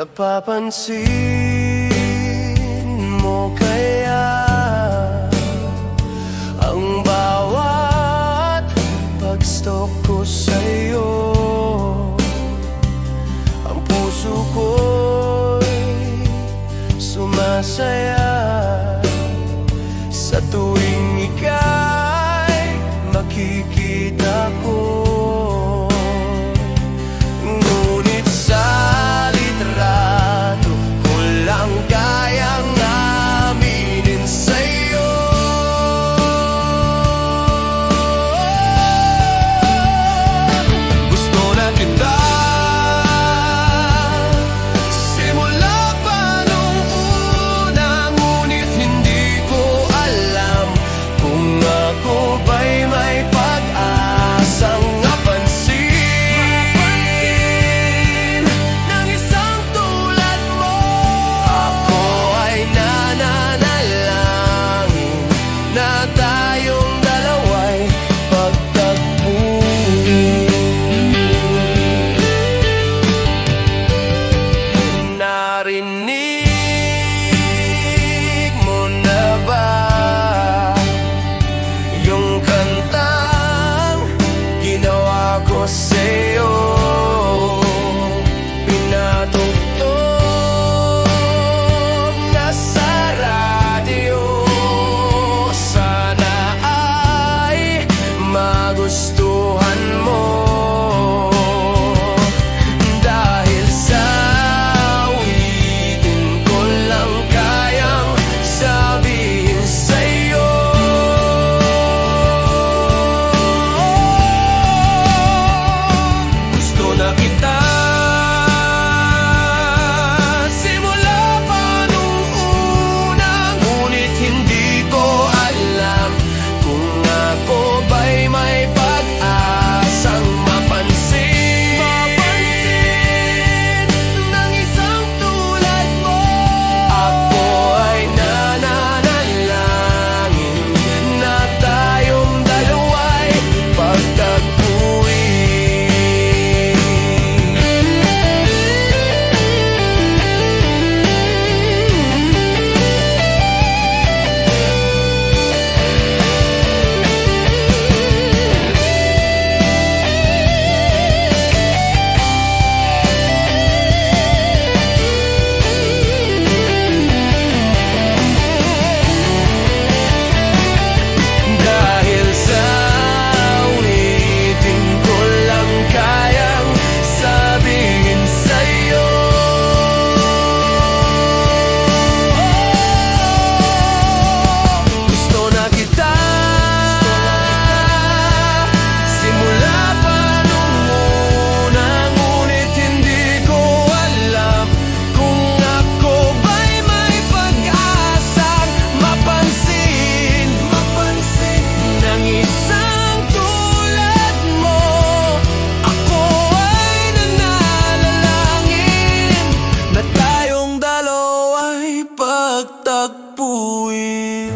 Napapansin mo kaya ang bawat pag-stalk ko sa'yo? Ang puso ko'y sumasaya sa tuwing ika'y makikita ko. Ngunit sa litrato ko lang kayang aminin sa'yo. Gusto na kita simula pa nung una, ngunit hindi ko alam kung ako ba'y may pag-asang napansin ng isang tulad mo. Ako ay nananalangin na tayong dalawa'y pagtagpuin. Narinig mo na ba yung kantang ginawa ko sa'yo? Pinatugtog na sa radyo. Sana ay magustuhan mo, dahil sa awitin ko lang kayang sabihin sa'yo. Gusto na kita simula pa nung una, ngunit hindi ko alam kung ako ba'y may pag-asang mapansin ng isang tulad mo. Ako ay nananalangin na tayong dalawa'y pagtagpuin. Dahil sa awitin ko lang kayang sabihin sa'yo. Gusto na kita simula pa nung una, ngunit hindi ko alam kung ako ba'y may pag-asang mapansin ng isang tulad mo. Ako ay nananalangin na tayong dalawa'y pagtagpuin.